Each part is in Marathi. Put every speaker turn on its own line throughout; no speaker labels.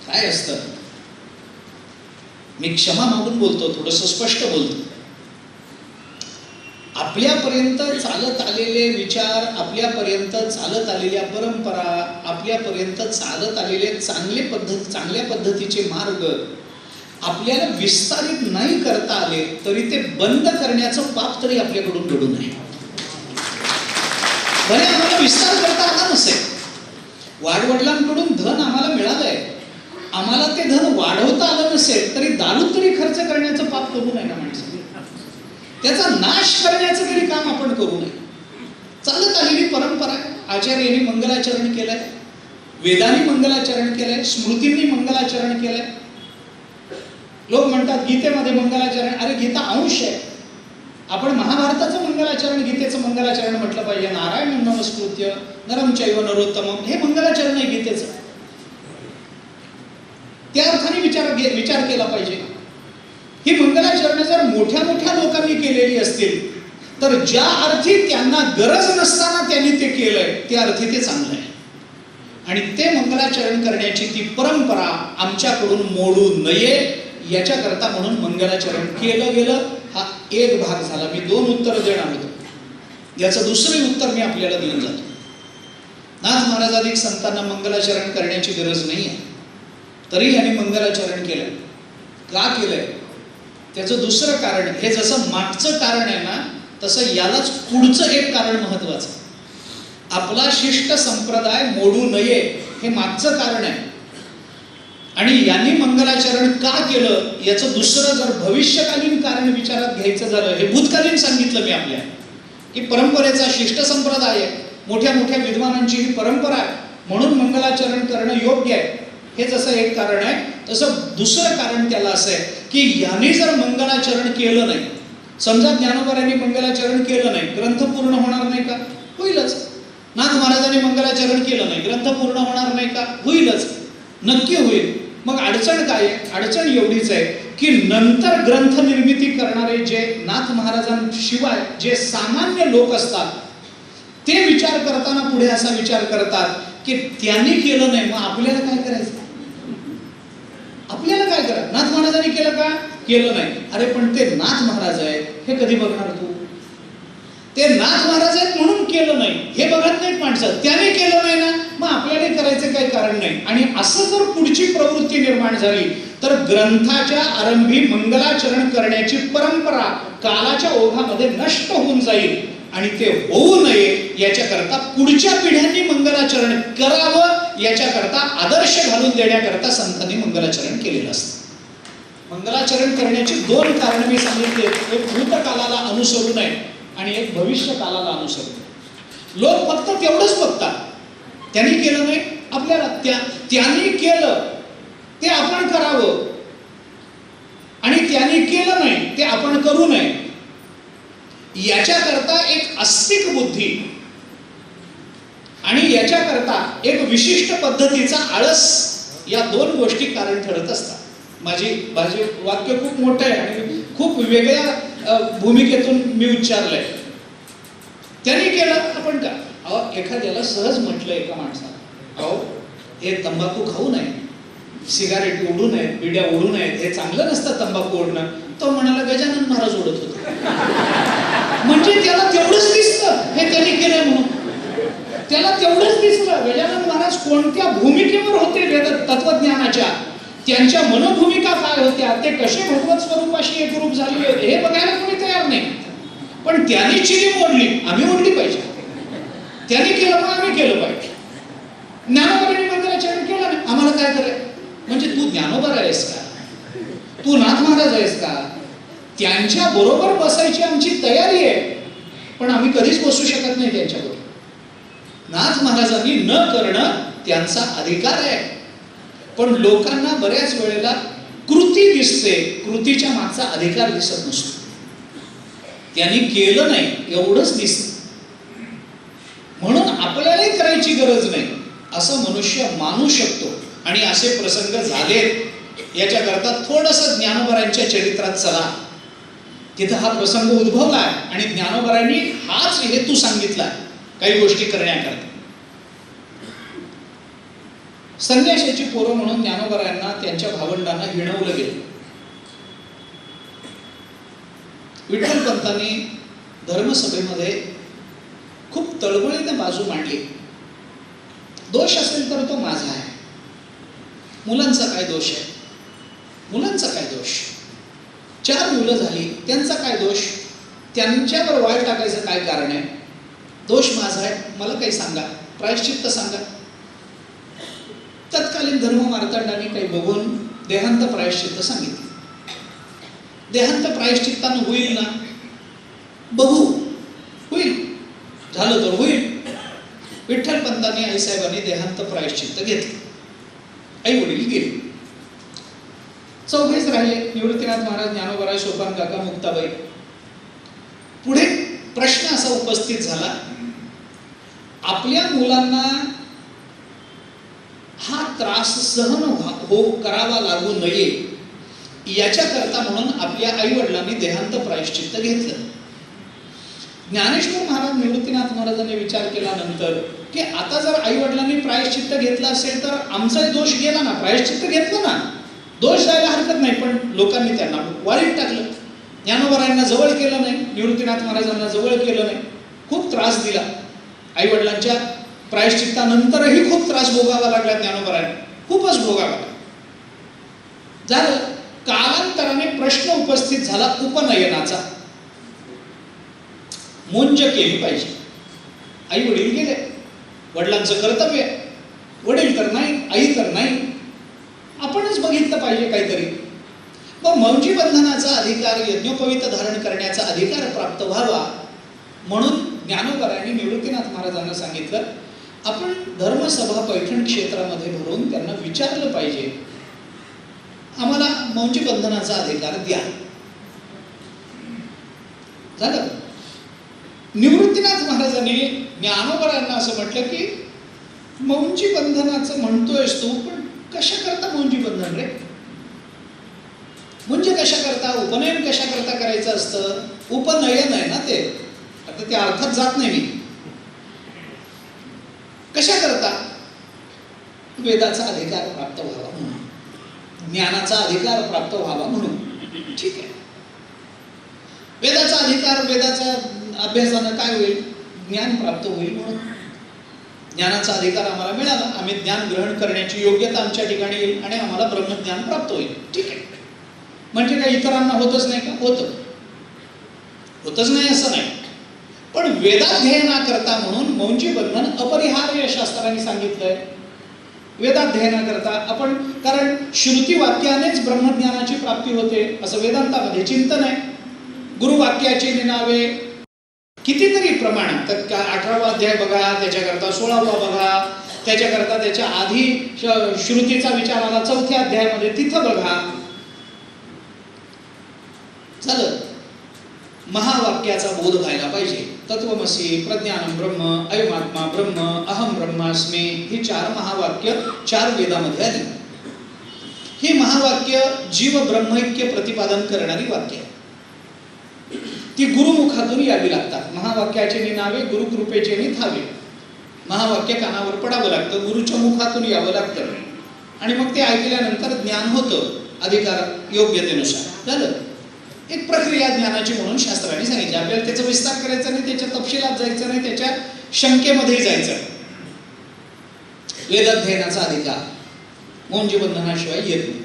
काय असतं, मी क्षमा मागून बोलतो, थोडंसं स्पष्ट बोलतो. आपल्यापर्यंत चालत आलेले विचार, आपल्यापर्यंत चालत आलेल्या परंपरा, आपल्यापर्यंत चालत आलेले चांगल्या पद्धतीचे मार्ग आपल्याला विस्तारित नाही करता आले तरी ते बंद करण्याचं पाप तरी आपल्याकडून घडू नये. भले आम्हाला विस्तार करता आला नसेल, वाडवडिलांकडून धन आम्हाला मिळालंय, आम्हाला ते धन वाढवता आलं नसेल तरी दारू तरी खर्च करण्याचं पाप करू नये ना माणसाने. त्याचा नाश करण्याचं तरी काम आपण करू नये. चालत आलेली परंपरा, आचार्यांनी मंगलाचरण केलंय, वेदांनी मंगलाचरण केलंय, स्मृतींनी मंगलाचरण केलंय. लोक म्हणतात गीतेमध्ये मंगलाचरण, अरे गीता अंश आहे. आपण महाभारताचं मंगलाचरण, गीतेचं मंगलाचरण म्हटलं पाहिजे. नारायण नमस्कृत्य नरं चैव नरोत्तमं, हे मंगलाचरण आहे गीतेचं. त्या अर्थाने विचार केला पाहिजे. ही मंगलाचरण जर मोठ्या मोठ्या लोकांनी केलेली असतील तर ज्या अर्थी त्यांना गरज नसताना त्यांनी ते केलंय त्या अर्थी ते चांगलं आहे. आणि ते मंगलाचरण करण्याची ती परंपरा आमच्याकडून मोडू नये याच्याकरता म्हणून मंगलाचरण केलं गेलं. हा एक भाग झाला. मी 2 उत्तरं देणार होतो, याचं दुसरे उत्तर मी आपल्याला देऊन जातो. नाथ महाराजांनी संतांना मंगलाचरण करण्याची गरज नाही आहे, तरी यांनी मंगलाचरण केलंय. का केलंय त्याचं दुसरं कारण, हे जसं मागचं कारण आहे ना तसं यालाच पुढचं एक कारण महत्वाचं. आपला शिष्ट संप्रदाय मोडू नये हे मागचं कारण आहे. आणि यांनी मंगलाचरण का केलं याचं दुसरं जर भविष्यकालीन कारण विचारात घ्यायचं झालं, हे भूतकालीन सांगितलं मी आपल्या, की परंपरेचा शिष्ट संप्रदाय आहे, मोठ्या मोठ्या विद्वानांची ही परंपरा आहे, म्हणून मंगलाचरण करणं योग्य आहे. हे जसं एक कारण आहे तसं दुसरं कारण त्याला असं आहे की यांनी जर मंगलाचरण केलं नाही, समजा ज्ञानोबांनी मंगलाचरण केलं नाही, ग्रंथ पूर्ण होणार नाही का? होईलच. नाथ महाराजांनी मंगलाचरण केलं नाही, ग्रंथ पूर्ण होणार नाही का? होईलच, नक्की होईल. मग अडचण काय आहे? अडचण एवढीच आहे की नंतर ग्रंथ निर्मिती करणारे जे नाथ महाराजांशिवाय जे सामान्य लोक असतात ते विचार करताना पुढे असा विचार करतात की त्यांनी केलं नाही, मग आपल्याला काय करायचं? आपल्याला काय करा? नाथ महाराजांनी केलं का? केलं नाही. अरे पण ते नाथ महाराज आहेत, हे कधी बघणार तू? ते नाथ महाराज आहेत म्हणून केलं नाही हे बघत नाहीत माणसं. त्याने केलं नाही ना, मग आपल्याला करायचं काही कारण नाही. आणि असं जर पुढची प्रवृत्ती निर्माण झाली तर ग्रंथाच्या आरंभी मंगलाचरण करण्याची परंपरा कालाच्या ओघामध्ये नष्ट होऊन जाईल. आणि ते होऊ नये याच्याकरता पुढच्या पिढ्यांनी मंगलाचरण करावं याच्याकरता आदर्श घालून देण्याकरता संतांनी मंगलाचरण केलेलं असतं. मंगलाचरण करण्याची 2 कारण मी सांगितले, एक भूतकालाला अनुसरू नये आणि एक भविष्य कालाला अनुसरू. लोक फक्त तेवढंच बघतात, त्यांनी केलं नाही आपल्याला, त्यांनी केलं ते आपण करावं आणि त्यांनी केलं नाही ते आपण करू नये. याच्याकरता एक आस्तिक बुद्धी आणि याच्याकरता एक विशिष्ट पद्धतीचा आळस, या 2 गोष्टी कारण ठरत असतात. माझे वाक्य खूप मोठं आहे आणि खूप वेगळ्या भूमिकेतून मी उच्चारलंय. त्यांनी केलं आपण का? एखाद्याला सहज म्हटलं एका माणसाला, हे तंबाखू खाऊ नये, सिगारेट ओढू नये, बिड्या ओढू नयेत, हे चांगलं नसतं तंबाखू ओढणं. तो म्हणाला गजानन महाराज ओढत होते. म्हणजे त्याला तेवढंच दिसतं हे त्यांनी केलंय म्हणून, त्याला तेवढंच दिसलं. गजानन महाराज कोणत्या भूमिकेवर होते तत्वज्ञानाच्या, त्यांच्या मनोभूमिका काय होत्या, ते कसे भगवत स्वरूपाशी एकरूप झाले हे बघायला कोणी तयार नाही. पण त्यांनी चिरी ओढली, आम्ही ओढली पाहिजे. त्यांनी केलं पण आम्ही केलं पाहिजे. ज्ञानोबांनी मंगलाचरण केलं नाही, आम्हाला काय करायचं? म्हणजे तू ज्ञानोबा आहेस का? तू नाथ महाराज आहेस का? त्यांच्या बरोबर बसायची आमची तयारी आहे, पण आम्ही कधीच बसू शकत नाही त्यांच्याबरोबर. नाथ महाराजांनी न करणं त्यांचा अधिकार आहे. पण लोकांना बऱ्याच वेळेला कृती दिसते, कृतीच्या मागचा अधिकार दिसत नसतो. त्यांनी केलं नाही एवढंच दिसतं. म्हणून आपल्यालाही करायची गरज नाही असं मनुष्य मानू शकतो. आणि असे प्रसंग झालेत याच्याकरता थोडंसं ज्ञानोबांच्या चरित्रात चला. तिथं हा प्रसंग उद्भवलाय आणि ज्ञानोबांनी हाच हेतू सांगितला काही गोष्टी करण्याकरता. संन्याशाची पोरं म्हणून ज्ञानोबांना त्यांच्या भावंडांना हिणवलं गेलं. विठ्ठलपंतांनी धर्मसभेमध्ये खूप तळमळीने बाजू मांडली. दोष असेल तर तो माझा आहे. मुलांचा काय दोष आहे? मुलांचा काय दोष? 4 मुलं झाली, त्यांचा काय दोष? त्यांच्यावर वाळ टाकायचं काय कारण आहे? दोष माझा आहे, मला काही सांगा, प्रायश्चित्त सांगा. तत्कालीन धर्म मार्तंडांनी काही बघून देहांत प्रायश्चित्त सांगितले. देहांत प्रायश्चित्तानं होईल ना? बघू, होईल, झालं तर होईल. विठ्ठलपंतांनी आईसाहेबांनी देहांत प्रायश्चित्त घेतले. आई वडील गेले, चौघेच राहिले, निवृत्तीनाथ महाराज, ज्ञानोबराय, सोपान काका, मुक्ताबाई. पुढे प्रश्न असा उपस्थित झाला, आपल्या मुलांना हा त्रास सहन करावा लागू नये याच्याकरता म्हणून आपल्या आई वडिलांनी देहांत प्रायश्चित्त घेतलं. ज्ञानेश्वर महाराज, निवृत्तीनाथ महाराजांनी विचार केल्यानंतर की आता जर आई वडिलांनी प्रायश्चित्त घेतलं असेल तर आमचा दोष गेला ना, प्रायश्चित्त घेतलं ना, दोष जायला हरकत नाही. पण लोकांनी त्यांना वाळीत टाकलं. ज्ञानोबरायांना जवळ केलं नाही, निवृत्तीनाथ महाराजांना जवळ केलं नाही, खूप त्रास दिला. आई वडिलांच्या प्रायश्चित्तानंतरही खूप त्रास भोगावा लागला ज्ञानोबरायांना, खूपच भोगावा लागला. झालं. कालांतराने प्रश्न उपस्थित झाला उपनयनाचा. मुंज केली पाहिजे. आई वडील गेले, वडिलांचं कर्तव्य, वडील तर नाही, आई तर नाही, आपणच बघितलं पाहिजे काहीतरी. मग मौंजी बंधनाचा अधिकार, यज्ञोपवीत धारण करण्याचा अधिकार प्राप्त व्हावा म्हणून ज्ञानोबरायांनी निवृत्तीनाथ महाराजांना सांगितलं, आपण धर्मसभा पैठण क्षेत्रामध्ये भरून त्यांना विचारलं पाहिजे, आम्हाला मौंजी बंधनाचा अधिकार द्या. झालं. निवृत्तीनाथ महाराजांनी ज्ञानोबरायांना असं म्हटलं की मौंजी बंधनाचं म्हणतोयस तू, पण कशा करता मौंजी बंधन रे? म्हणजे कशा करता? उपनयन कशा करता करायचं असतं? उपनयन आहे ना ते, आता त्या अर्थात जात नाही मी. कशा करता? वेदाचा अधिकार प्राप्त व्हावा म्हणून, ज्ञानाचा अधिकार प्राप्त व्हावा म्हणून. ठीक आहे, वेदाचा अधिकार, वेदाचा अभ्यासानं काय होईल? ज्ञान प्राप्त होईल म्हणून. ज्ञानाचा अधिकार आम्हाला मिळाला, आम्ही ज्ञान ग्रहण करण्याची योग्यता आमच्या ठिकाणी येईल आणि आम्हाला ब्रह्मज्ञान प्राप्त होईल. ठीक आहे. म्हणजे काय इतरांना होतच नाही का? होतं, होतच नाही असं नाही. पण वेदाध्ययनाकरता म्हणून मौंजी बंधन अपरिहार्य शास्त्रांनी सांगितलंय. वेदाध्ययनाकरता आपण, कारण श्रुती वाक्यानेच ब्रह्मज्ञानाची प्राप्ती होते असं वेदांतामध्ये चिंतन आहे. गुरुवाक्याची निनावे कितीतरी प्रमाण, तर 18वा अध्याय बघा, त्याच्याकरता 16वा बघा, त्याच्याकरता त्याच्या आधी श्रुतीचा विचार आला 4थ्या अध्यायामध्ये, तिथं बघा. झालं. महावाक्याचा बोध व्हायला पाहिजे. तत्वमसी, प्रज्ञानम ब्रह्म, अयमात्मा ब्रह्म, अहम ब्रह्मास्मी, ही 4 महावाक्य 4 वेदामध्ये आली. ही महावाक्य जीव ब्रह्मैक्य प्रतिपादन करणारी वाक्य आहे. ती गुरुमुखातून यावी लागतात. महावाक्याचे निनावे गुरुकृपेचे निथावे. महावाक्य कानावर पडावं लागतं, गुरुच्या मुखातून यावं लागतं आणि मग ते ऐकल्यानंतर ज्ञान होतं अधिकार योग्यतेनुसार. झालं. एक प्रक्रिया ज्ञानाची म्हणून शास्त्राने सांगितली. आपल्याला त्याचा विस्तार करायचा नाही, त्याच्या तपशिलात जायचं नाही, त्याच्या शंकेमध्ये जायचं. वेदाध्ययनाचा अधिकार मौंजी बंधनाशिवाय येत नाही.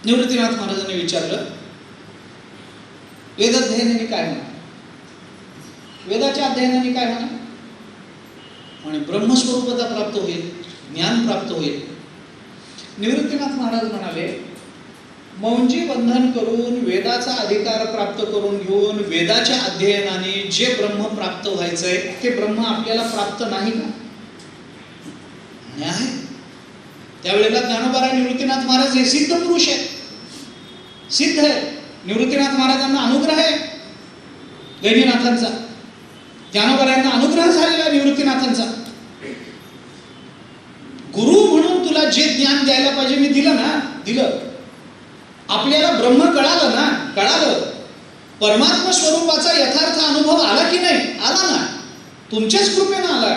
निवृत्तीनाथ महाराजांनी विचारलं, वेदाध्ययनाने काय होणार? वेदाच्या अध्ययनाने काय होणार? आणि ब्रह्मस्वरूपता प्राप्त होईल, ज्ञान प्राप्त होईल. निवृत्तीनाथ महाराज म्हणाले, मौंजी बंधन करून वेदाचा अधिकार प्राप्त करून घेऊन वेदाच्या अध्ययनाने जे ब्रह्म प्राप्त व्हायचंय ते ब्रह्म आपल्याला प्राप्त नाही का? आहे. त्यावेळेला ज्ञानोबराय, निवृत्तीनाथ महाराज हे सिद्ध पुरुष आहेत, सिद्ध आहे. निवृत्तीनाथ महाराजांना अनुग्रह आहे गैनीनाथांचा, ज्ञानोबरायांना अनुग्रह झालेला निवृत्तीनाथांचा. गुरु म्हणून तुला जे ज्ञान द्यायला पाहिजे मी दिलं ना, दिलं. आपल्याला ब्रह्म कळालं ना, कळालं. परमात्मा स्वरूपाचा यथार्थ अनुभव आला की नाही? आला ना, तुमच्याच कृपेनं आला.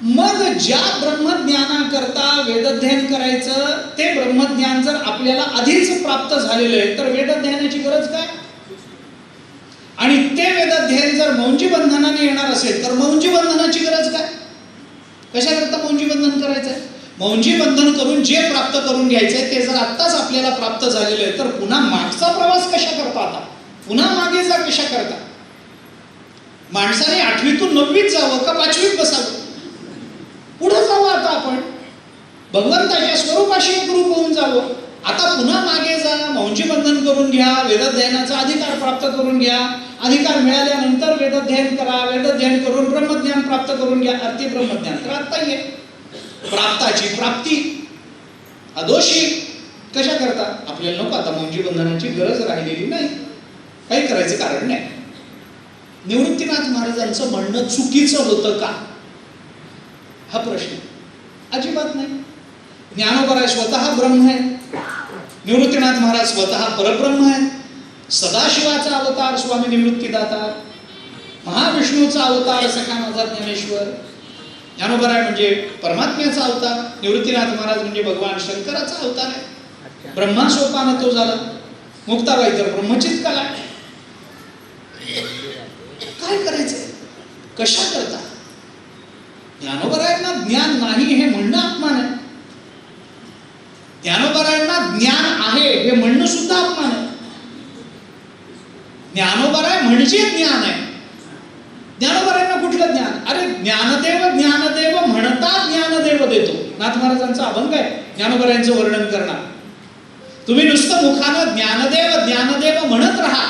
मग ज्या ब्रह्मज्ञानाकरता वेदध्ययन करायचं ते ब्रह्मज्ञान जर आपल्याला आधीच प्राप्त झालेलं आहे तर वेदध्ययनाची गरज काय? आणि ते वेदध्ययन जर मौंजी बंधनाने येणार असेल तर मौंजी बंधनाची गरज काय? कशाकरता मौंजी बंधन करायचंय? मौंजी बंधन करून जे प्राप्त करून घ्यायचंय ते जर आत्ताच आपल्याला प्राप्त झालेलं आहे तर पुन्हा मागचा प्रवास कशा करता? आता पुन्हा मागे जा कशा करता? माणसाने 8वीतून 9वीत जावं का 5वीत बसावं? पुढे जावं आता आपण भगवंताच्या स्वरूपाशी एकरूप होऊन जावं. आता पुन्हा मागे जा, मौंजी बंधन करून घ्या, वेदध्ययनाचा अधिकार प्राप्त करून घ्या. अधिकार मिळाल्यानंतर वेदध्ययन करा, वेदध्ययन करून ब्रह्मज्ञान प्राप्त करून घ्या. अर्थी ब्रह्मज्ञान तर आता ये प्राप्ताची प्राप्ती अदोषी कशा करता? आपल्याला नको आता मौंजी बंधनाची गरज राहिलेली नाही, काही करायचं कारण नाही. निवृत्तीनाथ महाराजांचं म्हणणं चुकीचं होतं का हा प्रश्न अजिबात नाही. ज्ञानोबा स्वतः ब्रह्म आहे, निवृत्तीनाथ महाराज स्वतः परब्रह्म आहे, सदाशिवाचा अवतार स्वामी निवृत्तीदाता, महाविष्णूचा अवतार सखा माझा ज्ञानेश्वर. ज्ञानोबा म्हणजे परमात्म्याचा अवतार, निवृत्तीनाथ महाराज म्हणजे भगवान शंकराचा अवतार आहे. ब्रह्मा सोपान तो झाला, मुक्ताबाई तर ब्रह्मचित कला. काय करायचंय? कशा करता? ज्ञानोबरायांना ज्ञान नाही हे म्हणणं अपमान आहे. ज्ञानोबरायांना ज्ञान आहे हे म्हणणं सुद्धा अपमान आहे. ज्ञानोबराय म्हणजे ज्ञान आहे. ज्ञानोबरायांना कुठलं ज्ञान? अरे ज्ञानदेव ज्ञानदेव म्हणता ज्ञानदेव देतो. नाथ महाराजांचा अभंग आहे ज्ञानोबरायांचं वर्णन करणार. तुम्ही नुसतं मुखानं ज्ञानदेव ज्ञानदेव म्हणत राहा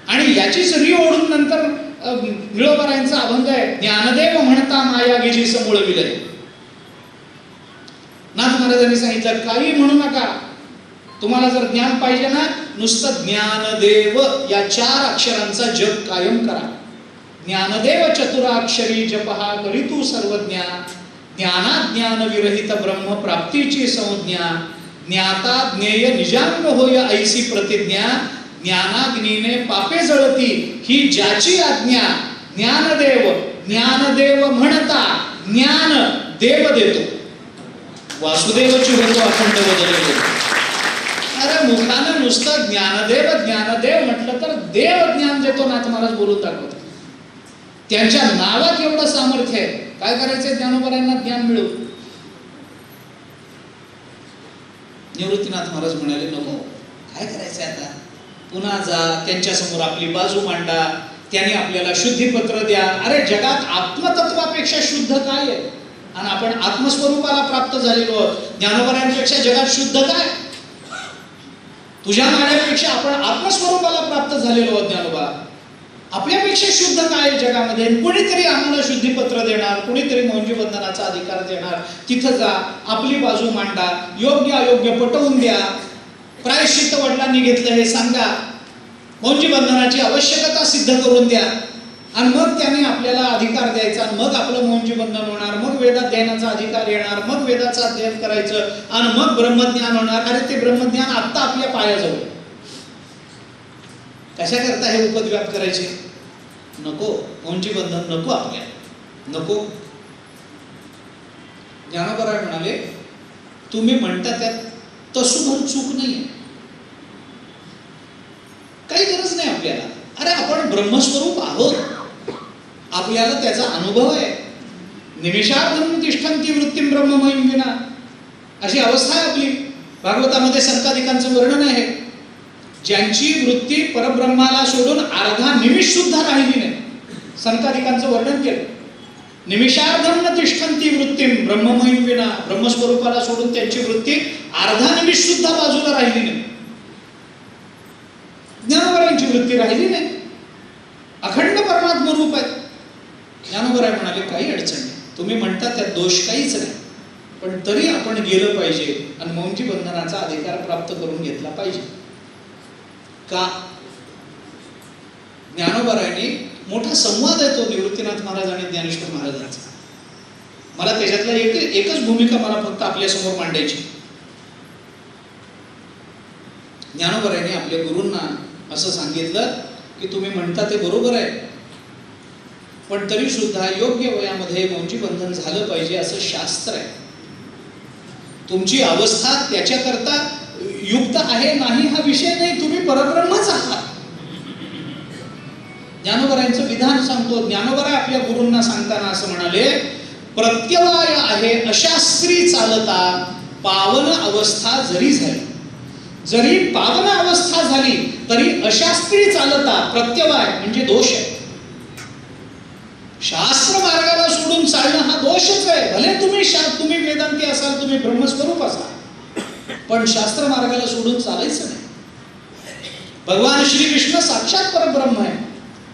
आणि याचीच री ओढून नंतर निळोबरायांचा अभंग आहे ज्ञानदेव म्हणता माया गेली समूळ विलय. नाथ महाराजांनी सांगितलं काही म्हणू नका, तुम्हाला जर ज्ञान पाहिजे ना नुसतं ज्ञानदेव या 4 अक्षरांचा जप कायम करा. ज्ञानदेव चतुराक्षरी जपहा करीतू सर्वज्ञा, ज्ञानाज्ञान विरहित ब्रह्म प्राप्तीची संज्ञा, ज्ञाता ज्ञेय निजांग होय ऐसी प्रतिज्ञा, ज्ञानाग्नीने पापे जळती ही ज्याची आज्ञा, ज्ञानदेव ज्ञानदेव म्हणता ज्ञान देव देतो, वासुदेवची होतो अखंड बदलतो. अरे मुखानं नुसतं ज्ञानदेव ज्ञानदेव म्हटलं तर देव ज्ञान देतो. नाथ महाराज बोलून दाखवतात. त्यांच्या नावात एवढं सामर्थ्य आहे. काय करायचंय ज्ञानोबरायांना ज्ञान मिळू? निवृत्तीनाथ महाराज म्हणाले नको, काय करायचंय आता? पुन्हा जा, त्यांच्या समोर आपली बाजू मांडा, त्यांनी आपल्याला शुद्धीपत्र द्या. अरे जगात आत्मतत्वापेक्षा शुद्ध काय आहे? आणि आपण आत्मस्वरूपाला प्राप्त झालेलो आहोत. ज्ञानोबरायांपेक्षा जगात शुद्ध काय? तुझ्या माझ्यापेक्षा आपण आत्मस्वरूपाला प्राप्त झालेलो आहोत. ज्ञानोबा आपल्यापेक्षा शुद्ध काय जगामध्ये? कोणीतरी आम्हाला शुद्धीपत्र देणार, कोणीतरी मौंजी बंधनाचा अधिकार देणार. तिथं जा, आपली बाजू मांडा, योग्य अयोग्य पटवून द्या, प्रायश्चित्त वडिलांनी घेतलं हे सांगा, मौंजी बंधनाची आवश्यकता सिद्ध करून द्या आणि मग त्याने आपल्याला अधिकार द्यायचा. मग आपलं मौंजी बंधन होणार, मग वेदाध्ययनाचा अधिकार येणार, मग वेदाचं अध्ययन करायचं आणि मग ब्रह्मज्ञान होणार. अरे ते ब्रह्मज्ञान आत्ता आपल्या पायाजवळ. कशा करता हे उपद्व्याप करायचे? नको, मौंजी बंधन नको आपल्याला, नको. ज्ञानोबराय म्हणाले तुम्ही म्हणता त्यात तसूभर चूक नाहीये, काही गरज नाही आपल्याला. अरे आपण ब्रह्मस्वरूप आहोत, आपल्याला त्याचा अनुभव आहे. निमिषार्धम तिष्ठन्ति वृत्तिं ब्रह्ममयीं विना, अशी अवस्था आहे आपली. भागवतामध्ये संकादिकांचं वर्णन आहे, ज्यांची वृत्ती परब्रह्माला सोडून अर्धा निमिष सुद्धा राहिली नाही. संकादिकांचं वर्णन केलं. निमिषार्धम न तिष्ठन्ति वृत्तिं ब्रह्ममयीं विना, ब्रह्मस्वरूपाला सोडून त्यांची वृत्ती अर्धा निमिष सुद्धा बाजूला राहिली नाही. ज्ञानोबरायांची वृत्ती राहिली नाही, अखंड परमात्म रूप आहे. ज्ञानोबराय म्हणाले काही अडचण नाही, तुम्ही म्हणता त्यात दोष काहीच नाही, पण तरी आपण गेलं पाहिजे आणि मौंजी बंधनाचा अधिकार प्राप्त करून घेतला पाहिजे. का? ज्ञानोबरायांनी मोठा संवाद आहे तो निवृत्तीनाथ महाराज आणि ज्ञानेश्वर महाराजांचा. मला त्याच्यातला एकच भूमिका मला फक्त आपल्या समोर मांडायची. ज्ञानोबरायांनी आपल्या गुरूंना असं सांगितलं की तुम्ही म्हणता ते बरोबर आहे, पण तरी सुद्धा योग्य वयामध्ये मौंजी बंधन झालं पाहिजे असं शास्त्र आहे. तुमची अवस्था त्याच्याकरता युक्त आहे नाही हा विषय नाही, तुम्ही परब्रह्मच आहात. ज्ञानोबरायांचं विधान सांगतो. ज्ञानोबराय आपल्या गुरूंना सांगताना असं म्हणाले, प्रत्यवाय आहे अशास्त्री चालता पावन अवस्था जरी झाली, जरी पावन अवस्था झाली तरी अशास्त्री चालता, प्रत्यवाय म्हणजे दोष आहे. शास्त्र मार्गाला सोडून चालणं हा दोषच आहे. भले तुम्ही वेदांती असाल, तुम्ही ब्रह्मस्वरूप असाल, पण शास्त्र मार्गाला सोडून चालायचं नाही. भगवान श्रीकृष्ण साक्षात परब्रह्म आहे,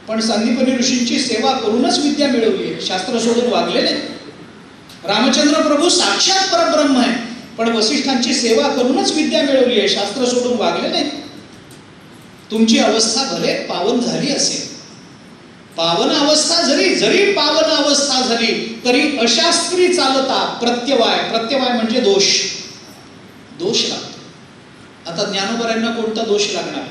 पण सांदीपनी ऋषींची सेवा करूनच विद्या मिळवली आहे, शास्त्र सोडून वागले नाही. रामचंद्र प्रभू साक्षात परब्रह्म आहे, पण वसिष्ठांची सेवा करूनच विद्या मिळवली आहे, शास्त्र सोडून वागले नाही. तुमची अवस्था भले पावन झाली असेल, पावन अवस्था जरी पावन अवस्था झाली तरी अशास्त्री चालता, प्रत्यवाय म्हणजे दोष लागतो. आता ज्ञानोबरायांना कोणता दोष लागणार?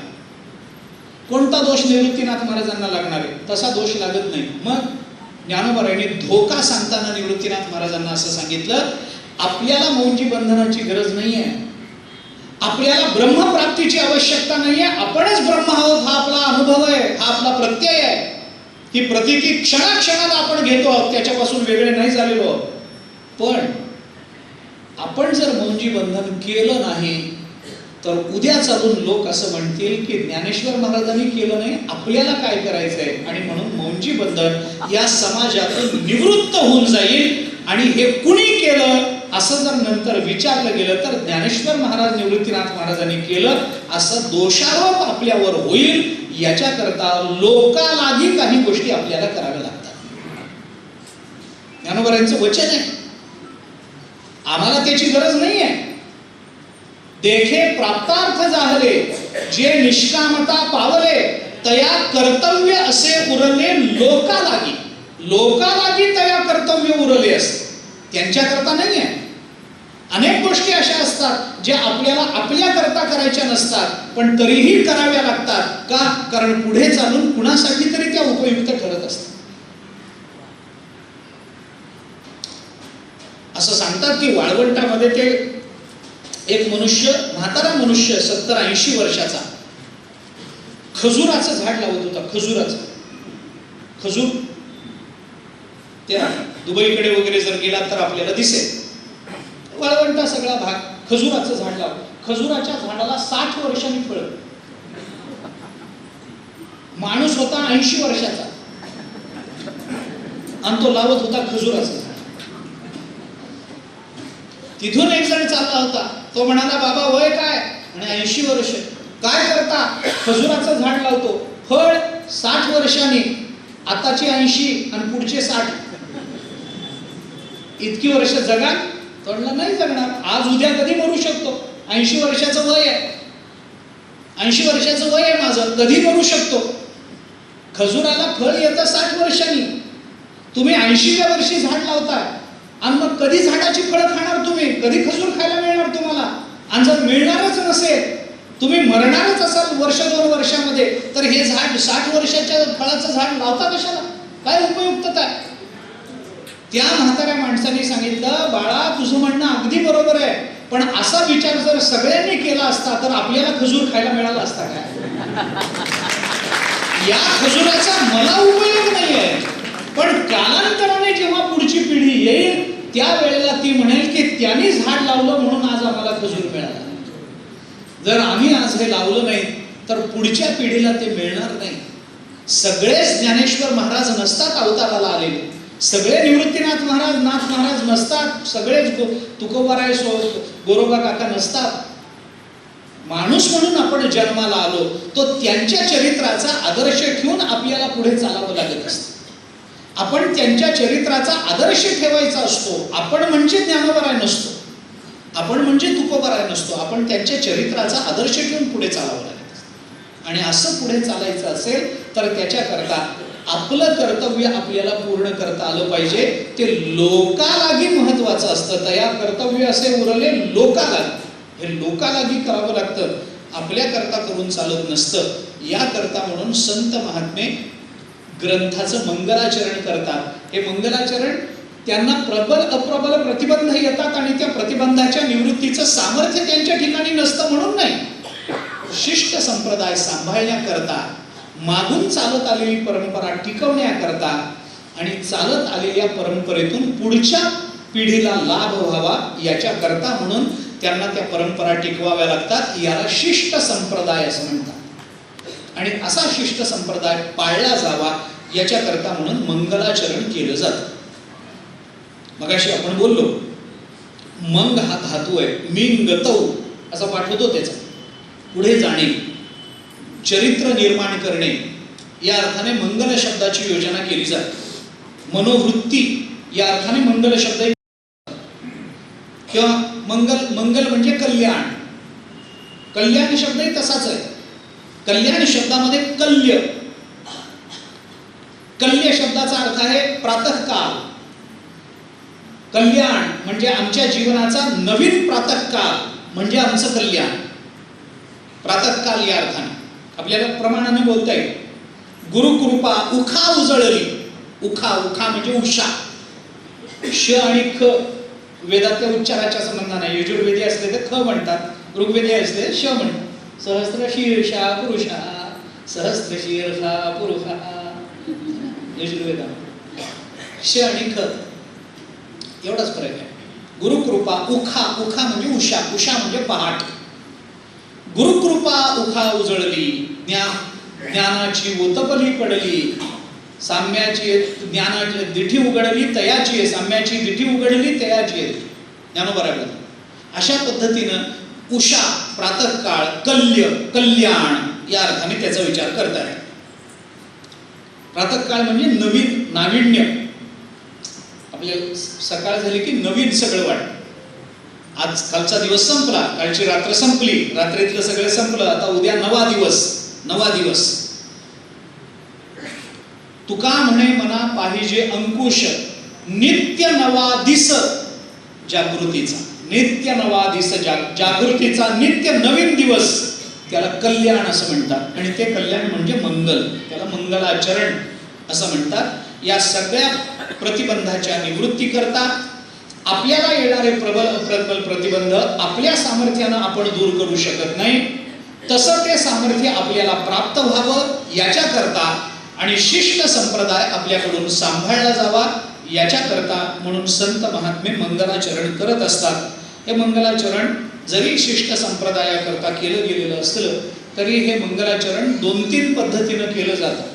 कोणता दोष निवृत्तीनाथ महाराजांना लागणार आहे? तसा दोष लागत नाही. मग ज्ञानोबरायांनी धोका सांगताना निवृत्तीनाथ महाराजांना असं सांगितलं, आपल्याला मौंजी बंधनाची गरज नाहीये, आपल्याला ब्रह्मप्राप्तीची आवश्यकता नाहीये, आपणच ब्रह्म आहोत हा आपला अनुभव आहे, हा आपला प्रत्यय आहे. ही प्रतीती क्षणाक्षणाला आपण घेतो आहोत, त्याच्यापासून वेगळे नाही झालेलो आहोत. पण आपण जर मौंजी बंधन केलं नाही तर उद्या चालून लोक असं म्हणतील की ज्ञानेश्वर महाराजांनी केलं नाही, आपल्याला काय करायचंय. आणि म्हणून मौंजी बंधन या समाजातून निवृत्त होऊन जाईल. आणि हे कुणी केलं असं जर नंतर विचारलं गेलं तर ज्ञानेश्वर महाराज निवृत्तीनाथ महाराजांनी केलं असं दोषारोप आपल्यावर होईल. याच्याकरता लोकालागी काही गोष्टी आपल्याला कराव्या लागतात. ज्ञानोबरायांचं वचन आहे, आम्हाला त्याची गरज नाही आहे. देखे प्राप्तार्थ झाले, जे निष्कामता पावले, तया कर्तव्य असे उरले लोकालागी. लोकालागी तया कर्तव्य उरले असते, त्यांच्याकरता नाही आहे. अनेक गोष्टी अशा असतात ज्या आपल्याला आपल्याकरता करायच्या नसतात, पण तरीही कराव्या लागतात. का? कारण पुढे चालून कुणासाठी तरी त्या उपयुक्त ठरत असतात. असं सांगतात की वाळवंटामध्ये ते एक मनुष्य, म्हातारा मनुष्य 70-80 वर्षाचा, खजुराचं झाड लावत होता. खजूर त्या दुबईकडे वगैरे जर गेला तर आपल्याला दिसेल. वाळवंटा सगळा भाग खजुराचं झाड लावलं. खजुराच्या झाडाला 60 वर्षांनी फळ. माणूस होता 80 वर्षाचा आणि तो लावत होता खजुराचं झाड. तिथून एक जण चालला होता, तो म्हणाला, बाबा वय काय? आणि 80 वर्ष. काय करता? खजुराचं झाड लावतो. फळ 60 वर्षांनी, आताची 80 आणि पुढचे 60. इतकी वर्ष जगा? तोडला नाही जगणार. आज उद्या कधी मरू शकतो. 80 वर्षाचं वय आहे, 80 वर्षाचं वय आहे माझं, कधी मरू शकतो. खजुराला फळ येतं 60 वर्षांनी. तुम्ही 80व्या वर्षी झाड लावताय आणि मग कधी झाडाची फळं खाणार तुम्ही? कधी खजूर खायला मिळणार तुम्हाला? आणि जर मिळणारच नसेल, तुम्ही मरणारच असाल 1-2 वर्षामध्ये, तर हे झाड 60 वर्षाच्या फळाचं झाड लावता कशाला? काय उपयुक्तता? त्या म्हाताऱ्या माणसाने सांगितलं, बाळा तुझं म्हणणं अगदी बरोबर आहे, पण असा विचार जर सगळ्यांनी केला असता तर आपल्याला खजूर खायला मिळाला असता काय? या खजुराचा मला उपयोग नाही आहे, पण कालांतराने जेव्हा पुढची पिढी येईल त्या वेळेला ती म्हणेल की त्यांनी झाड लावलं म्हणून आज आम्हाला खजूर मिळाला. जर आम्ही आज हे लावलं नाही तर पुढच्या पिढीला ते मिळणार नाही. सगळेच ज्ञानेश्वर महाराज नसतात अवताराला आलेले, सगळे निवृत्तीनाथ महाराज नसतात, सगळेच तुकोबाराय गोरोबा काका नसतात. माणूस म्हणून आपण जन्माला आलो, तो त्यांच्या चरित्राचा आदर्श ठेवून आपल्याला पुढे चालावं लागत असतं. आपण त्यांच्या चरित्राचा आदर्श ठेवायचा असतो. आपण म्हणजे ज्ञानोबराय नसतो, आपण म्हणजे तुकोबाराय नसतो, आपण त्यांच्या चरित्राचा आदर्श ठेवून पुढे चालावं लागत असतं. आणि असं पुढे चालायचं असेल तर त्याच्याकरता आपलं कर्तव्य आपल्याला पूर्ण करता आलं पाहिजे. ते लोकालागी महत्वाचं असतं. तया कर्तव्य असे उरले लोकालागी. हे लोकालागी करावं लागतं, आपल्या करता करून चालत नसतं. या करता म्हणून संत महात्मे ग्रंथाचं मंगलाचरण करतात. हे मंगलाचरण त्यांना प्रबल अप्रबल प्रतिबंध येतात आणि त्या प्रतिबंधाच्या निवृत्तीचं सामर्थ्य त्यांच्या ठिकाणी नसतं म्हणून नाही. शिष्ट संप्रदाय सांभाळण्याकरता, मागून चालत आलेली परंपरा टिकवण्याकरता आणि चालत आलेल्या परंपरेतून पुढच्या पिढीला लाभ व्हावा याच्याकरता म्हणून त्यांना त्या परंपरा टिकवाव्या लागतात. याला शिष्ट संप्रदाय असं म्हणतात. आणि असा शिष्ट संप्रदाय पाळला जावा याच्याकरता म्हणून मंगलाचरण केलं जातं. मगाशी आपण बोललो, मंग हा धातू आहे, मिंग गतौ असा पाठ होतो त्याचा. पुढे जाणे, चरित्र निर्माण करणे या अर्थाने मंगल शब्दाची योजना केली जाते. मनोवृत्ती या अर्थाने मंगल शब्द किंवा मंगल म्हणजे कल्याण. कल्याण शब्दही तसाच आहे. कल्याण शब्दामध्ये कल्य शब्दाचा अर्थ आहे प्रातःकाल. कल्याण म्हणजे आमच्या जीवनाचा नवीन प्रातःकाल म्हणजे आमचं कल्याण. प्रातःकाल या अर्थाने आपल्याला प्रमाणाने बोलता येईल. गुरुकृपा उखा उजळली. उखा म्हणजे उषा. श आणि ख वेदातल्या उच्चाराच्या संबंधाने यजुर्वेदी असले तर ख म्हणतात, ऋग्वेदी असले श म्हणतात. सहस्र शीर्षा पुरुषा, सहस्र शीर्षा पुरुषा यजुर्वेदा. श आणि ख एवढाच फरक आहे. गुरुकृपा उखा म्हणजे उषा म्हणजे पहाट. गुरुकृपा उखा उजळली. ज्ञानाची ओतपली पडली. साम्याची ज्ञानाची दिठी उघडली तयाची आहे. साम्याची दिठी उघडली तयाची आहे. ज्ञानोबराबर अशा पद्धतीनं उषा प्रातःकाळ, कल्याण या अर्थाने त्याचा विचार करतात. प्रातःकाळ म्हणजे नवीन, नाविन्य. आपल्याला सकाळ झाली की नवीन सगळं वाटतं. आज कालचा दिवस संपला, कालची रात्र संपली, रात्रीतलं सगळं संपलं, आता उद्या नवा दिवस. तुका म्हणे मना पाहिजे अंकुश, नित्य नवा दिस जागृतीचा. नित्य नवा दिस जागृतीचा नित्य नवीन दिवस, त्याला कल्याण असं म्हणतात. आणि ते कल्याण म्हणजे मंगल, त्याला मंगलाचरण असं म्हणतात. या सगळ्या प्रतिबंधाच्या निवृत्ती करता आपल्याला येणारे प्रबल प्रतिबंध आपल्या सामर्थ्यानं आपण दूर करू शकत नाही. तसं ते सामर्थ्य आपल्याला प्राप्त व्हावं याच्याकरता आणि शिष्ट संप्रदाय आपल्याकडून सांभाळला जावा याच्याकरता म्हणून संत महात्मे मंगलाचरण करत असतात. हे मंगलाचरण जरी शिष्ट संप्रदायाकरता केलं गेलेलं असलं तरी हे मंगलाचरण 2-3 पद्धतीनं केलं जातं.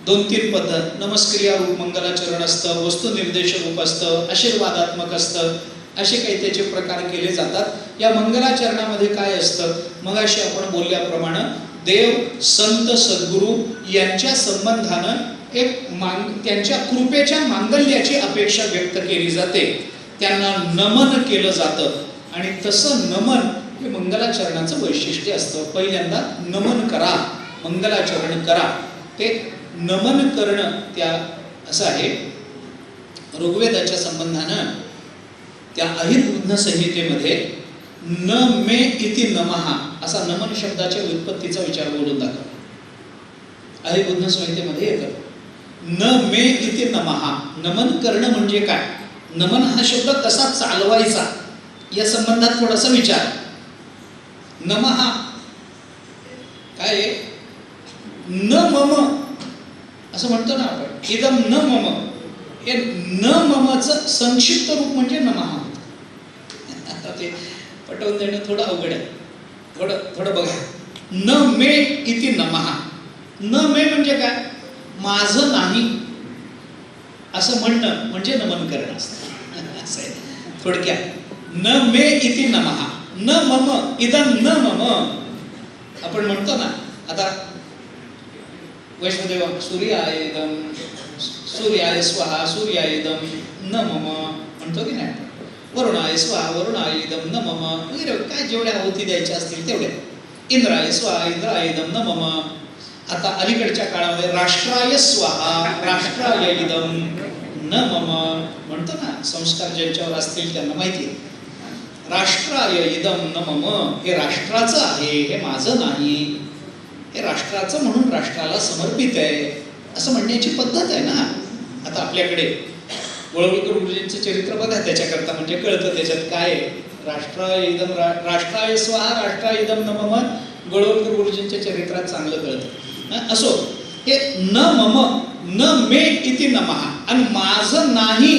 2-3 पद्धत. नमस्क्रिया रूप मंगलाचरण असतं, वस्तुनिर्देश रूप असतं, आशीर्वादात्मक असतं, असे काही त्याचे प्रकार केले जातात. या मंगलाचरणामध्ये काय असतं? मगाशी आपण बोलल्याप्रमाणे देव, संत, सद्गुरू यांच्या संबंधानं एक त्यांच्या कृपेच्या मांगल्याची अपेक्षा व्यक्त केली जाते. त्यांना नमन केलं जातं आणि तसं नमन हे मंगलाचरणाचं वैशिष्ट्य असतं. पहिल्यांदा नमन करा, मंगलाचरण करा. ते नमन करणं त्या असं आहे. ऋग्वेदाच्या संबंधानं त्या अहिर्बुद्ध संहितेमध्ये न मे इति नमः असा नमन शब्दाच्या उत्पत्तीचा विचार बोलून दाखव. अहिर्बुद्ध संहितेमध्ये येतं न मे इति नमः. नमन करणं म्हणजे काय? नमन हा शब्द कसा चालवायचा या संबंधात थोडासा विचार. नमः काय? न मम असं म्हणतो ना आपण, इदम न मम. हे न ममचं संक्षिप्त रूप म्हणजे नमः. आता ते पटवून देणं थोडं अवघड आहे. थोडं बघा. न मे इति नमः. न मे म्हणजे काय? माझं नाही असं म्हणणं म्हणजे नमन करणं असतं. असं आहे थोडक्यात. न मे इति नमः. न मम इदम न मम आपण म्हणतो ना. आता वैष्णदेव सूर्याय इदम, सूर्याय स्वाहा, सूर्याय इदम न मम म्हणतो की नाही. वरुणाय स्वाहा, वरुणाय इदम न मम वगैरे काय जेवढ्या आहुती द्यायच्या असतील तेवढ्या. इंद्राय स्वाहा, इंद्राय इदम न मम. आता अलीकडच्या काळामध्ये राष्ट्राय स्वाहा, राष्ट्राय इदम न मम म्हणतो ना. संस्कार ज्यांच्यावर असतील त्यांना माहिती आहे. राष्ट्राय इदम न मम, हे राष्ट्राचं आहे, हे माझं नाही. हे राष्ट्राचं म्हणून राष्ट्राला समर्पित आहे. असं म्हणण्याची पद्धत आहे ना. आता आपल्याकडे गोळवलकर गुरुजींचं चरित्र बघा, त्याच्याकरता म्हणजे कळतं त्याच्यात काय आहे. राष्ट्राय स्वाहा राष्ट्राय इदम न मम, गोळवलकर गुरुजींच्या चरित्रात चांगलं कळतं. असो, हे न मम न मे इति नमः, आणि माझं नाही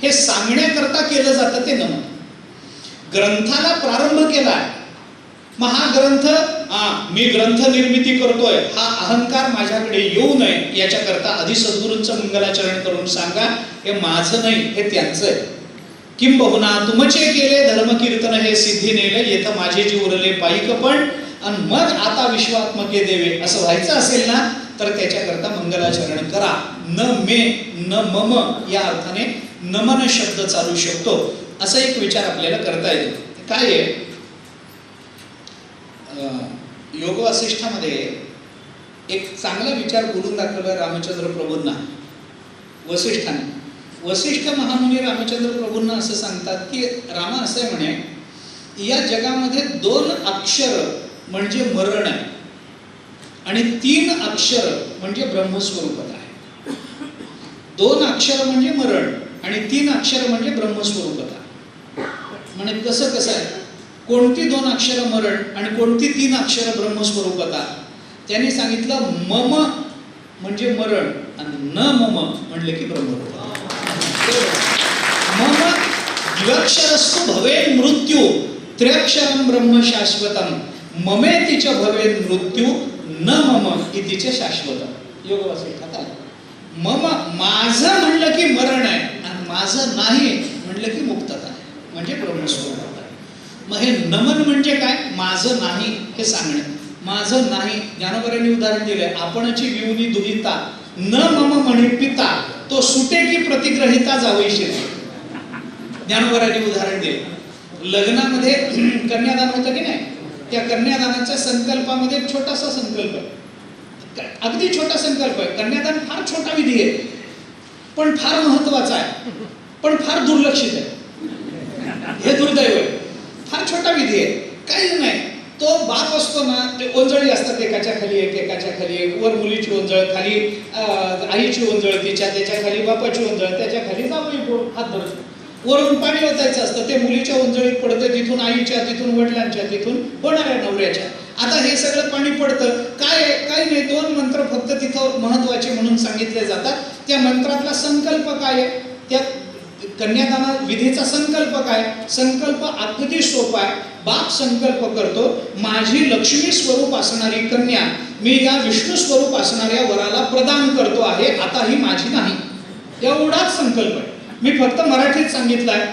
हे सांगण्याकरता केलं जातं ते नमन. ग्रंथाला प्रारंभ केलाय, महाग्रंथ, मी ग्रंथ निर्मिती करतोय, हा अहंकार माझ्याकडे येऊ नये याच्याकरता आधी सद्गुरूंचं मंगलाचरण करून सांगा, हे माझं नाही हे त्यांचं आहे. किंबहुना तुमचे केले धर्मकीर्तन हे सिद्धी नेले, येथ माझे जी उरले पायिक पण, आणि मग आता विश्वात्मके देवे असं व्हायचं असेल ना, तर त्याच्याकरता मंगलाचरण करा. न मे न मम या अर्थाने नमन शब्द चालू शकतो. असा एक विचार आपल्याला करता येतो. काय आहे, योग वासिष्ठामध्ये एक चांगला विचार बोलून दाखवला रामचंद्र प्रभूंना वसिष्ठाने. वसिष्ठ महामुनी रामचंद्र प्रभूंना असं सांगतात की रामा असं आहे म्हणे, या जगामध्ये 2 अक्षर म्हणजे मरण आहे आणि 3 अक्षर म्हणजे ब्रह्मस्वरूपात आहे. 2 अक्षर म्हणजे मरण आणि 3 अक्षर म्हणजे ब्रह्मस्वरूपात आहे. म्हणजे कसं आहे, कोणती 2 अक्षर मरण आणि कोणती 3 अक्षर ब्रह्मस्वरूपात आहे. त्यांनी सांगितलं मम म्हणजे मरण आणि न मम म्हणले की ब्रह्मरूप. मम द्व्यक्षरस्तु भवेन मृत्यू त्र्यक्षरम ब्रह्म शाश्वतम, ममेति च भवेन मृत्यू न मम इति च शाश्वतम. योग वासिष्ठात आलं. मम माझं म्हणलं की मरण आहे आणि माझं नाही म्हणलं की मुक्तता आहे, म्हणजे ब्रह्मस्वरूप आहे. मग हे नमन म्हणजे काय, माझं नाही हे सांगणे. माझं नाही, ज्ञानोबरांनी उदाहरण दिलंय, आपणची विऊनी दुहिता न मम म्हणे पिता, तो सुटे की प्रतिग्रहिता जावईशी. ज्ञानोबरांनी उदाहरण दिलं. लग्नामध्ये कन्यादान होतं की नाही, त्या कन्यादानाच्या संकल्पामध्ये छोटासा संकल्प आहे, अगदी छोटा संकल्प आहे. कन्यादान फार छोटा विधी आहे, पण फार महत्वाचा आहे, पण फार दुर्लक्षित आहे. हे दुर्दैव आहे. फार छोटा विधी आहे, काही नाही. तो बाप असतो ना, ते ओंजळी असतात, एकाच्या खाली एक एकाच्या खाली एक. वर मुलीची ओंजळ, खाली आईची ओंजळ, त्याच्या खाली बापाची ओंजळ, त्याच्या खाली जावई हात धरतो. वरून पाणी ओतायचं असतं, ते मुलीच्या ओंजळीत पडतं, तिथून आईच्या, तिथून वडिलांच्या, तिथून होणाऱ्या नवऱ्याच्या. आता हे सगळं पाणी पडतं. काय काही नाही, 2 मंत्र फक्त तिथं महत्वाचे म्हणून सांगितले जातात. त्या मंत्रातला संकल्प काय आहे, त्या कन्यादान विधीचा संकल्प काय. संकल्प अगदी सोपा आहे. बाप संकल्प करतो, माझी लक्ष्मी स्वरूप असणारी कन्या मी या विष्णू स्वरूप असणाऱ्या वराला प्रदान करतो आहे, आता ही माझी नाही. एवढाच संकल्प आहे. मी फक्त मराठीत सांगितलंय,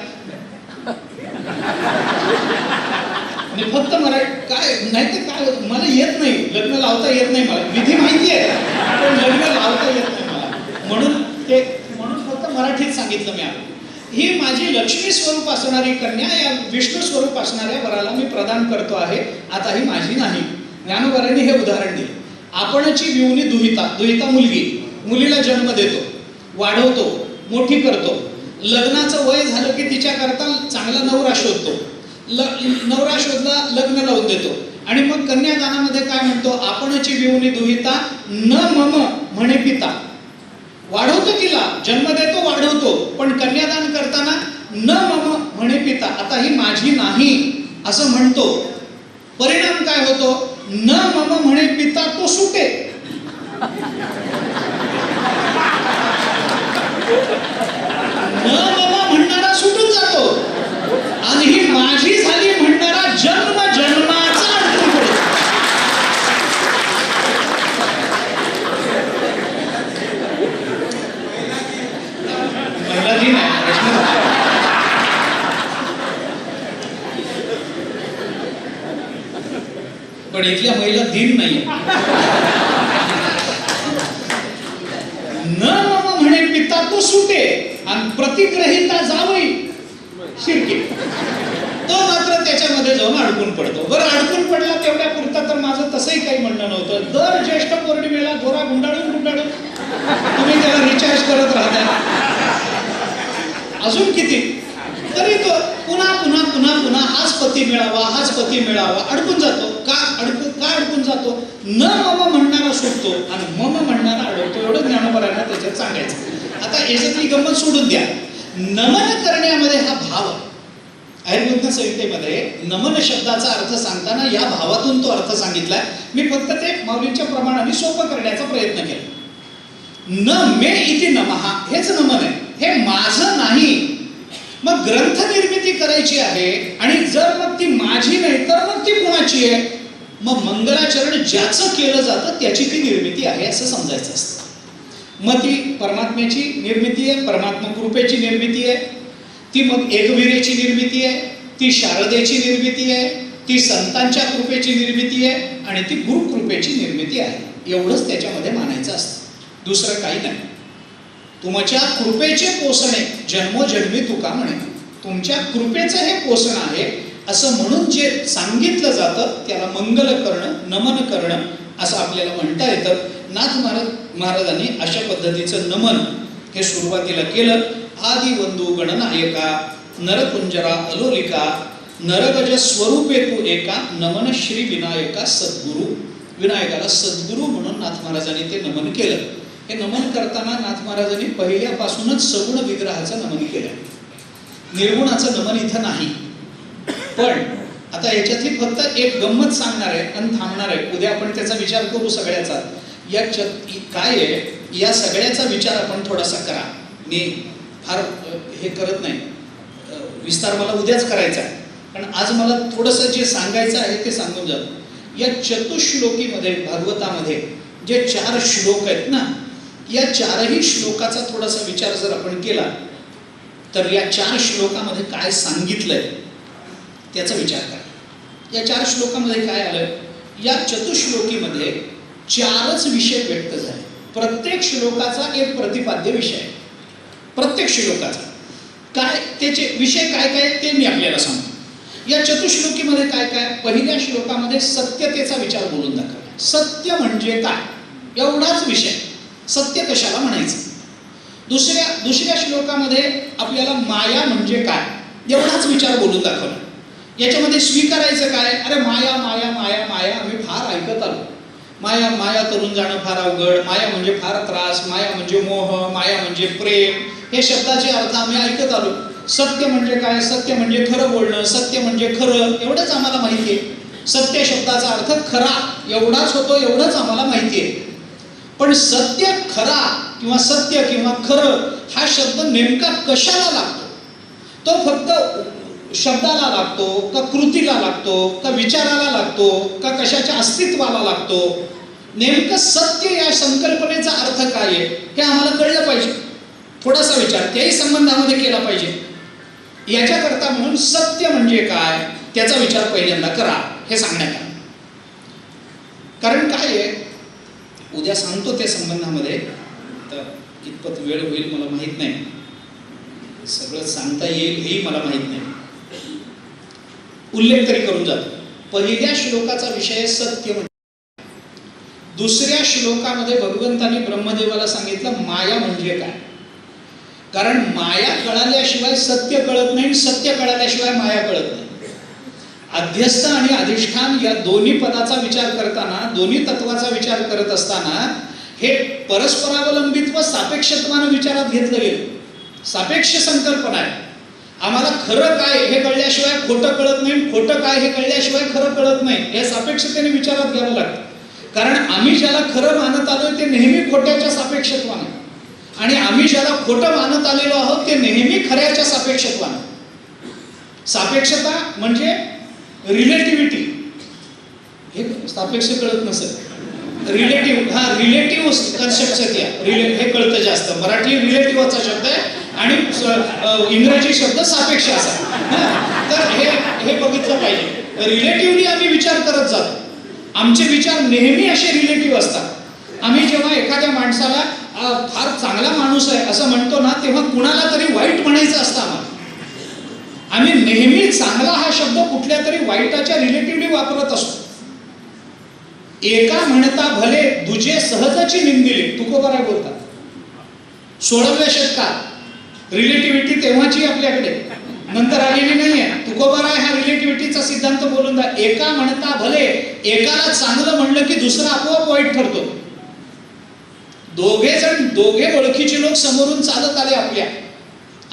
मी फक्त मराठी काय नाही ते काय, मला येत नाही, लग्न लावता येत नाही, मला विधी माहिती आहे पण लग्न लावता येत नाही मला, म्हणून फक्त मराठीत सांगितलं मी. ही माझी लक्ष्मी स्वरूप असणारी कन्या या विष्णू स्वरूप असणाऱ्या वराला मी प्रदान करतो आहे, आता ही माझी नाही. ज्ञानोबरांनी हे उदाहरण दिले. आपणची विऊनी दुहिता मुलगी, मुलीला जन्म देतो, वाढवतो, मोठी करतो. लग्नाचं वय झालं की तिच्याकरता चांगला नवरा शोधतो. नवरा शोधला, लग्न लावून देतो. आणि मग कन्यादानामध्ये काय म्हणतो, आपणची विऊनी दुहिता न मम म्हणे पिता. वाढवतो तिला, जन्म देतो, वाढवतो, पण कन्यादान करताना न मम म्हणे पिता, आता ही माझी नाही असं म्हणतो. परिणाम काय होतो, न मम म्हणे पिता तो सुटे. न मम म्हणणारा सुटून जातो आणि ही माझी झाली म्हणणारा जन्म जन्माचा अडकून पडतो. महिला दिन आहे, पण इथल्या महिला दिन नाही. न मम म्हणे पिता तो सुटे आणि प्रतिग्रहिता जावई शिरके, तो मात्र त्याच्यामध्ये जाऊन अडकून पडतो. बरं, अडकून पडला तेवढ्या पुरता तर माझं तसंही काही म्हणणं नव्हतं. दर ज्येष्ठ पौर्णिमेला गोरा गुंडाळून तुम्ही त्याला रिचार्ज करत राहता, अजून किती तरी तो पुन्हा पुन्हा पुन्हा पुन्हा हाच पती मिळावा, हाच पती मिळावा अडकून जातो. का, का अडकून जातो? न मम म्हणणारा सुटतो आणि मम म्हणणारा अडकतो. एवढं ज्ञानोबरांना त्याच्यात सांगायचं. आता याच्यातली गंमत सोडून द्या. नमन करण्यामध्ये हा भाव आहे. आयुर्वेद संहितेमध्ये नमन शब्दाचा अर्थ सांगताना या भावातून तो अर्थ सांगितलाय. मी फक्त ते माऊलींच्या प्रमाणाने सोपं करण्याचा प्रयत्न केला. न मे इति नमः, हेच नमन आहे, हे माझं नाही. मग ग्रंथ निर्मिती करायची आहे आणि जर मग ती माझी नाही तर मग ती कुणाची आहे? मग मंगलाचरण ज्याचं केलं जातं त्याची ती निर्मिती आहे असं समजायचं असतं. मग ती परमात्म्याची निर्मिती आहे, परमात्मा कृपेची निर्मिती आहे, ती मग एकविरेची निर्मिती आहे, ती शारदेची निर्मिती आहे, ती संतांच्या कृपेची निर्मिती आहे आणि ती गुरुकृपेची निर्मिती आहे. एवढंच त्याच्यामध्ये मानायचं असतं, दुसरं काही नाही. तुमच्या कृपेचे पोषणे जन्मोजन्मी तुका म्हणे, तुमच्या कृपेचं हे पोषण आहे असं म्हणून जे सांगितलं जातं त्याला मंगल करणं, नमन करणं असं आपल्याला म्हणता येतं. नाथ महाराजांनी अशा पद्धतीचं नमन हे सुरुवातीला केलं. आदिवंदू गणनायका नरकुंजरा अलोलिका नरगज स्वरूपे तू एका नमन श्री विनायका सद्गुरु. विनायकाला सद्गुरु म्हणून नाथ महाराजांनी ते नमन केलं. हे नमन करताना नाथ महाराजांनी पहिल्यापासूनच सगुण विग्रहाचं नमन केलं, निर्गुणाचं नमन इथं नाही. पण आता याच्यातली फक्त एक गंमत सांगणार आहे आणि थांबणार आहे. उद्या आपण त्याचा विचार करू सगळ्याचा. काय आहे या सगळ्याचा विचार आपण थोडासा करा. मी फार हे करत नाही, विस्तार मला उद्याच करायचा आहे, पण आज मला थोडंसं जे सांगायचं आहे ते सांगून जातो. या चतुश्लोकीमध्ये भागवतामध्ये जे 4 श्लोक आहेत ना, या 4ही श्लोकाचा थोडासा विचार जर आपण केला तर या 4 श्लोकामध्ये काय सांगितलंय त्याचा विचार करा. या 4 श्लोकामध्ये काय आलं? या चतुश्लोकीमध्ये 4च विषय व्यक्त झाले. प्रत्येक श्लोकाचा एक प्रतिपाद्य विषय आहे. प्रत्येक श्लोकाचा काय त्याचे विषय काय काय ते मी आपल्याला सांगतो. या चतुश्लोकीमध्ये काय काय? पहिल्या श्लोकामध्ये सत्यतेचा विचार बोलून दाखवला. सत्य म्हणजे काय एवढाच विषय, सत्य कशाला म्हणायचं. दुसऱ्या श्लोकामध्ये आपल्याला माया म्हणजे काय एवढाच विचार बोलून दाखवला. याच्यामध्ये स्वीकारायचं काय? अरे माया माया माया माया आम्ही फार ऐकत आलो. माया माया करून जाणं फार अवघड, माया म्हणजे फार त्रास, माया म्हणजे मोह, माया म्हणजे प्रेम, हे शब्दाचे अर्थ आम्ही ऐकत आलो. सत्य म्हणजे काय? सत्य म्हणजे खरं बोलणं, सत्य म्हणजे खरं, एवढंच आम्हाला माहिती आहे. सत्य शब्दाचा अर्थ खरा एवढाच होतो, एवढंच आम्हाला माहिती आहे. पण सत्य खरा किंवा सत्य किंवा खरं हा शब्द नेमका कशाला लागतो? तो फक्त शब्दाला लागतो का कृतीला लागतो का विचाराला लागतो का कशाच्या अस्तित्वाला लागतो? नेमकं सत्य या संकल्पनेचा अर्थ काय आहे हे आम्हाला कळलं पाहिजे. थोडासा विचार त्याही संबंधामध्ये केला पाहिजे. याच्याकरता म्हणून सत्य म्हणजे काय त्याचा विचार पहिल्यांदा करा हे सांगण्यात आलं. कारण काय आहे उद्या सांगतो त्या संबंधामध्ये, तर कितपत वेळ होईल मला माहित नाही, सगळं सांगता येईल हेही मला माहित नाही. उल्लेख तरी करून जातो. पहिल्या श्लोकाचा विषय सत्य म्हणजे. दुसऱ्या श्लोकामध्ये भगवंतांनी ब्रह्मदेवाला सांगितलं माया म्हणजे काय. कारण माया कळाल्याशिवाय सत्य कळत नाही, सत्य कळाल्याशिवाय माया कळत नाही. अध्यस्थ आणि अधिष्ठान या दोन्ही पदाचा विचार करताना, दोन्ही तत्वाचा विचार करत असताना हे परस्परावलंबित्व सापेक्षत्वानं विचारात घेतलं गेलं. सापेक्ष संकल्पना आहे. आम्हाला खरं काय हे कळल्याशिवाय खोटं कळत नाही, खोटं काय हे कळल्याशिवाय खरं कळत नाही. हे सापेक्षतेने विचारात घ्यावं लागतं. कारण आम्ही ज्याला खरं मानत आलोय ते नेहमी खोट्याच्या सापेक्षत्वाने, आणि आम्ही ज्याला खोटं मानत आलेलो आहोत ते नेहमी खऱ्याच्या सापेक्षत्वाने. सापेक्षता म्हणजे रिलेटिव्हिटी, हे सापेक्ष कळत नसेल. रिलेटिव्ह, हा रिलेटिव्ह कन्सेप्ट हे कळतं जास्त. मराठी रिलेटिव्हचा शब्द आहे आणि इंग्रजी शब्द सापेक्ष असा. तर हे बघितलं पाहिजे. रिलेटिव्हली आम्ही विचार करत जातो. आमचे विचार नेहमी असे रिलेटिव्ह असतात. आम्ही जेव्हा एखाद्या माणसाला फार चांगला माणूस आहे असं म्हणतो ना, तेव्हा कुणाला तरी वाईट म्हणायचं असतं आम्हाला. आम्ही नेहमी चांगला हा शब्द कुठल्या तरी वाईटाच्या रिलेटिव्हली वापरत असतो. एका म्हणता भले दुजे सहजची निंदिले, तुकोबाराय बोलतात. 16व्या शतकात रिलेटिव्हिटी तेव्हाची आपल्याकडे, नंतर आलेली नाही आहे. तुकोबाराय हा रिलेटिव्हिटीचा सिद्धांत बोलून द्या. एका म्हणता भले, एकाला चांगलं म्हणलं की दुसरा आपोआप वाईट ठरतो. दोघे ओळखीचे लोक समोरून चालत आले आपल्या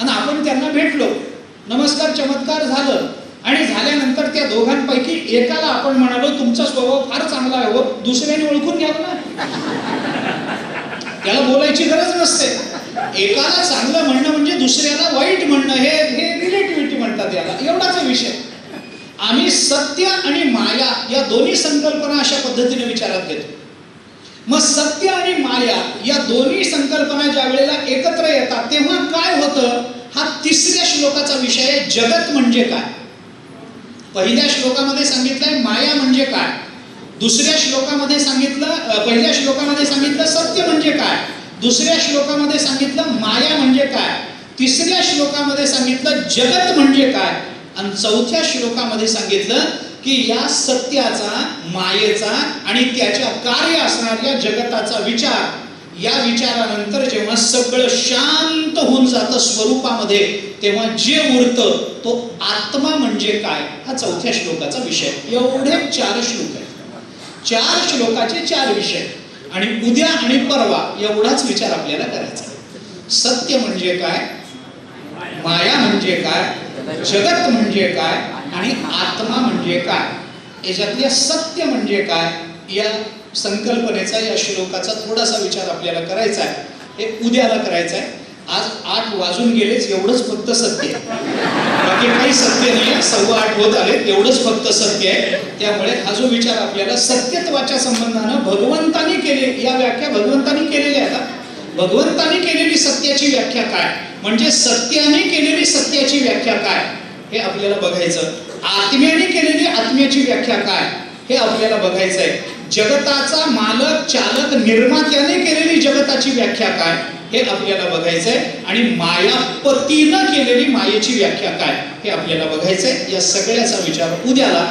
आणि आपण त्यांना भेटलो, नमस्कार चमत्कार झालं आणि झाल्यानंतर त्या दोघांपैकी एकाला आपण म्हणालो तुमचा स्वभाव फार चांगला आहे हो, दुसऱ्याने ओळखून घ्यावं ना, त्याला बोलायची गरज नसते. एकाला चांगलं म्हणणं म्हणजे दुसऱ्याला वाईट म्हणणं, हे रिलेटिव्हिटी म्हणतात याला. एवढाच विषय. आम्ही सत्य आणि माया या दोन्ही संकल्पना अशा पद्धतीने विचारात घेतो. मग सत्य आणि माया या दोन्ही संकल्पना ज्या वेळेला एकत्र येतात तेव्हा काय होतं, हा तिसऱ्या श्लोकाचा विषय आहे. जगत म्हणजे काय? पहिल्या श्लोकामध्ये सांगितलंय माया म्हणजे काय, दुसऱ्या श्लोकामध्ये सांगितलं, पहिल्या श्लोकामध्ये सांगितलं सत्य म्हणजे काय, दुसऱ्या श्लोकामध्ये सांगितलं माया म्हणजे काय, तिसऱ्या श्लोकामध्ये सांगितलं जगत म्हणजे काय, आणि चौथ्या श्लोकामध्ये सांगितलं की या सत्याचा, मायेचा आणि त्याच्या कार्य असणाऱ्या जगताचा विचार, या विचारानंतर जेव्हा सगळं शांत होऊन जातं स्वरूपामध्ये, तेव्हा जे उरतं तो आत्मा म्हणजे काय, हा चौथ्या श्लोकाचा विषय. एवढे 4 श्लोक आहेत, 4 श्लोकाचे 4 विषय. आणि उद्या आणि परवा एवढाच विचार आपल्याला करायचा. सत्य म्हणजे काय, माया म्हणजे काय, जगत म्हणजे काय आणि आत्मा म्हणजे काय. याच्यातल्या सत्य म्हणजे काय या संकल्पनेचा, या श्लोकाचा थोडासा विचार आपल्याला करायचा आहे. हे उद्याला करायचं आहे. आज 8 वाजून गेलेच, एवढंच फक्त सत्य आहे, बाकी काही सत्य नाही. 8:15 होत आले, एवढंच फक्त सत्य आहे. त्यामुळे हा जो विचार आपल्याला सत्यत्वाच्या संबंधानं भगवंतानी केले, या व्याख्या भगवंतानी केलेल्या आहेत. भगवंतानी केलेली सत्याची व्याख्या काय, म्हणजे सत्याने केलेली सत्याची व्याख्या काय, हे आपल्याला बघायचं. आत्म्याने केलेली आत्म्याची व्याख्या काय, हे आपल्याला बघायचं आहे. जगताचा मालक, चालक, निर्मात्याने केलेली जगताची व्याख्या काय, हे आपल्याला बघायचंय. आणि मायापतीनं केलेली मायेची व्याख्या काय, हे आपल्याला बघायचंय. या सगळ्याचा विचार उद्याला.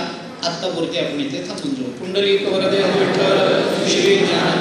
आत्तापुरते आपण इथे थांबून जाऊ. कुंडलिक वरदे विठ्ठल श्री ज्ञान